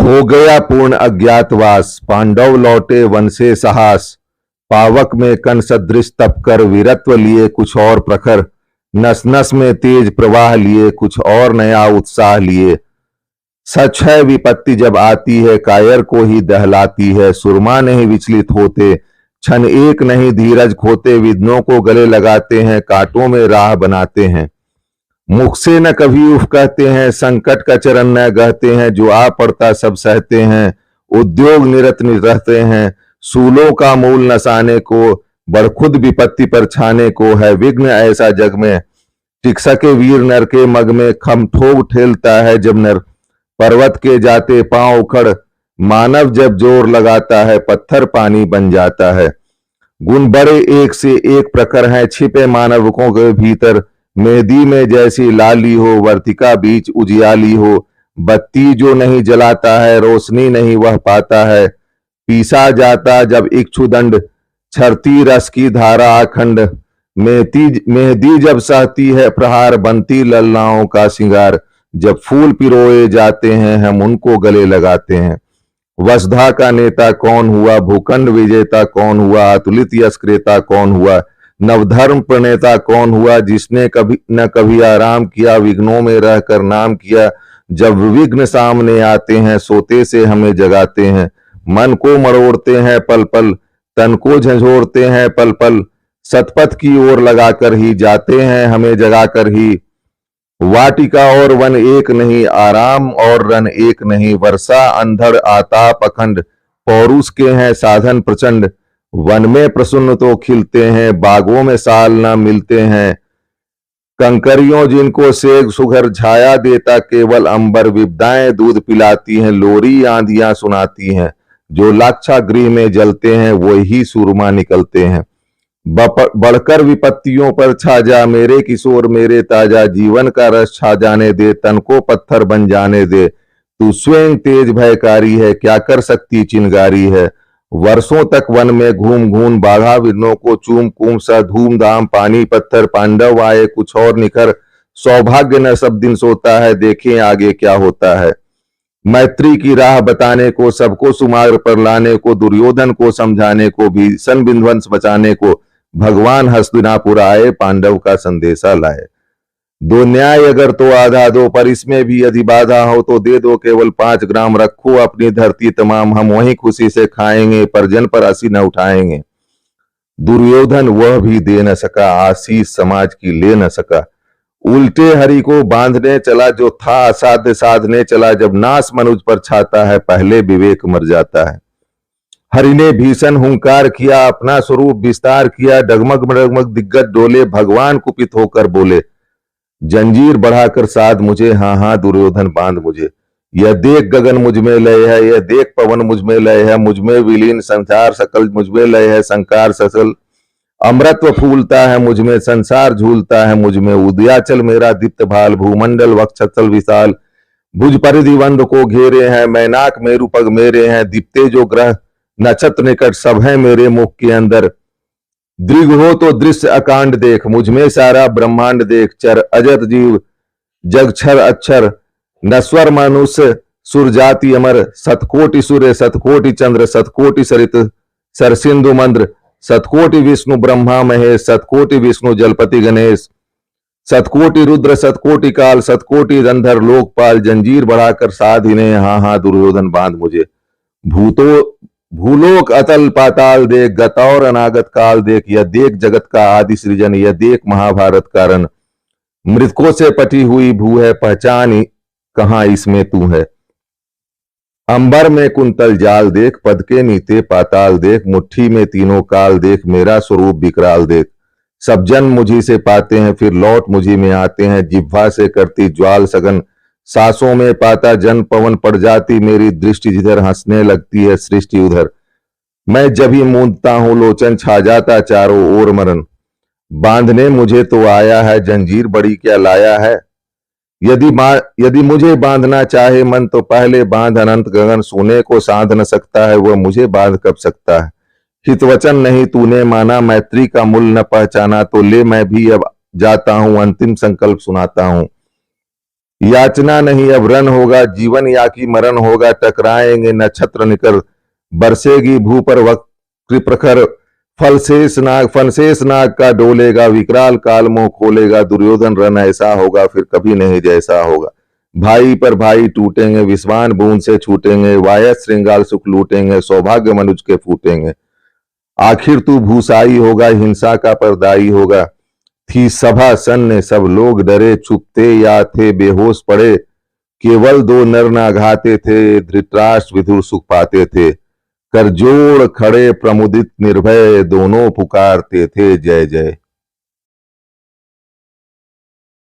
हो गया पूर्ण अज्ञातवास, पांडव लौटे वन से साहस। पावक में कण सदृश तप कर वीरत्व लिए कुछ और प्रखर। नस नस में तेज प्रवाह लिए कुछ और नया उत्साह लिए। सच है विपत्ति जब आती है कायर को ही दहलाती है। सुरमा नहीं विचलित होते, क्षण एक नहीं धीरज खोते। विघ्नों को गले लगाते हैं, कांटों में राह बनाते हैं। मुख से न कभी उफ कहते हैं, संकट का चरण न गहते हैं। जो आ पड़ता सब सहते हैं, उद्योग निरत रहते हैं। सूलों का मूल नसाने को, बड़ खुद विपत्ति पर छाने को। है विघ्न ऐसा जग में, टिक सके वीर नर के मग में। खम ठोक ठेलता है जब नर, पर्वत के जाते पांव उखड़। मानव जब जोर लगाता है, पत्थर पानी बन जाता है। गुण बड़े एक से एक प्रखर हैं, छिपे मानवकों के भीतर। मेहंदी में जैसी लाली हो, वर्तिका बीच उजियाली हो। बत्ती जो नहीं जलाता है, रोशनी नहीं वह पाता है। पीसा जाता जब इक्षुदंड, छरती रस की धारा अखंड। मेहंदी जब सहती है प्रहार, बनती ललनाओं का सिंगार। जब फूल पिरोए जाते हैं, हम उनको गले लगाते हैं। वसुधा का नेता कौन हुआ, भूखंड विजेता कौन हुआ। अतुलित यश क्रेता कौन हुआ, नवधर्म प्रणेता कौन हुआ। जिसने कभी न कभी आराम किया, विघ्नों में रहकर नाम किया। जब विघ्न सामने आते हैं, सोते से हमें जगाते हैं। मन को मरोड़ते हैं पल पल, तन को झंझोड़ते हैं पल पल। सतपथ की ओर लगाकर ही जाते हैं, हमें जगाकर ही। वाटिका और वन एक नहीं, आराम और रन एक नहीं। वर्षा अंधड़ आताप अखंड, पौरुष के हैं साधन प्रचंड। वन में प्रसन्न तो खिलते हैं, बागों में साल न मिलते हैं। कंकरियों जिनको सेग सुघर छाया देता केवल अंबर। विपदाएं दूध पिलाती हैं, लोरी आंधियां सुनाती हैं। जो लाक्षागृह में जलते हैं, वही सूरमा निकलते हैं। बढ़कर विपत्तियों पर छा जा मेरे किशोर मेरे ताजा। जीवन का रस छा जाने दे, तन को पत्थर बन जाने दे। तू स्वयं तेज भयकारी है, क्या कर सकती चिंगारी है। वर्षों तक वन में घूम घूम, बाधा विघ्नों को चूम कूम। सा धूमधाम पानी पत्थर, पांडव आए कुछ और निखर। सौभाग्य न सब दिन सोता है, देखें आगे क्या होता है। मैत्री की राह बताने को, सबको सुमार्ग पर लाने को। दुर्योधन को समझाने को, भीषण विध्वंस बचाने को। भगवान हस्तिनापुर आए, पांडव का संदेशा लाए। दो न्याय अगर तो आधा दो, पर इसमें भी यदि बाधा हो तो दे दो केवल 5 ग्राम। रखो अपनी धरती तमाम, हम वहीं खुशी से खाएंगे। परिजन पर हंसी न उठाएंगे। दुर्योधन वह भी दे न सका, आशीष समाज की ले न सका। उल्टे हरि को बांधने चला, जो था असाध्य साधने चला। जब नाश मनुज पर छाता है, पहले विवेक मर जाता है। हरि ने भीषण हुंकार किया, अपना स्वरूप विस्तार किया। डगमग डगमग दिग्गज डोले, भगवान कुपित होकर बोले। जंजीर बढ़ाकर साध मुझे, हाँ हाँ दुर्योधन बांध मुझे। यह देख गगन मुझ में लय है, यह देख पवन मुझ में लय है। मुझ में विलीन संसार सकल मुझ में लय है। संकार ससल अमृतत्व फूलता है मुझ में, संसार झूलता है मुझ में। उदयाचल मेरा दीप्त भाल, भूमंडल वक्षस्थल विशाल। भुज परिधि वंद को घेरे हैं, मैनाक मेरु पग मेरे हैं। दीप्ते जो ग्रह नक्षत्र निकट, सब है मेरे मुख के अंदर। दृग हो तो दृश्य अकांड देख, मुझ में सारा ब्रह्मांड देख। चर अजर जीव जग क्षर अक्षर, नश्वर मनुष्य सुर जाति अमर। सतकोटि सूर्य सतकोटि चंद्र, सतकोटि सरित सरसिंधु मंद्र। सतकोटि विष्णु ब्रह्मा महेश, सतकोटि विष्णु जलपति गणेश। सतकोटि रुद्र सतकोटि काल, सतकोटि रंधर लोकपाल। जंजीर बढ़ाकर साध इन्हें, हाँ हाँ दुर्योधन बांध मुझे। भूलोक अतल पाताल देख, गत और अनागत काल देख। यह देख जगत का आदि सृजन, यह देख महाभारत कारण। मृतकों से पटी हुई भू है, पहचान कहां इसमें तू है। अंबर में कुंतल जाल देख, पद के नीचे पाताल देख। मुट्ठी में तीनों काल देख, मेरा स्वरूप विकराल देख। सब जन मुझी से पाते हैं, फिर लौट मुझी में आते हैं। जिह्वा से करती ज्वाल सघन, सांसों में पाता जन पवन पड़ जाती। मेरी दृष्टि जिधर हंसने लगती है सृष्टि उधर। मैं जब ही मूंदता हूं, लोचन छा जाता चारों ओर मरण। बांधने मुझे तो आया है, जंजीर बड़ी क्या लाया है। यदि मुझे बांधना चाहे मन, तो पहले बांध अनंत गगन। सोने को साध न सकता है, वह मुझे बांध कब सकता है। हित वचन नहीं तूने माना, मैत्री का मूल न पहचाना। तो ले मैं भी अब जाता हूं, अंतिम संकल्प सुनाता हूं। याचना नहीं अब रण होगा, जीवन या की मरण होगा, टकराएंगे नक्षत्र निकर, बरसेगी भू पर वक्र प्रखर, फनशेष नाग का डोलेगा, विकराल काल मुंह खोलेगा, दुर्योधन रण ऐसा होगा फिर कभी नहीं जैसा होगा। भाई पर भाई टूटेंगे, विस्वान बूंद से छूटेंगे, वायस श्रृंगाल सुख लूटेंगे, सौभाग्य मनुज के फूटेंगे। आखिर तू भूसाई होगा, हिंसा का परदाई होगा। थी सभा सन्ने, सब लोग डरे, छुपते या थे बेहोश पड़े, केवल दो नर ना घाते थे, धृतराष्ट्र विदुर सुख पाते थे। कर जोड़ खड़े प्रमुदित निर्भय, दोनों पुकारते थे जय जय।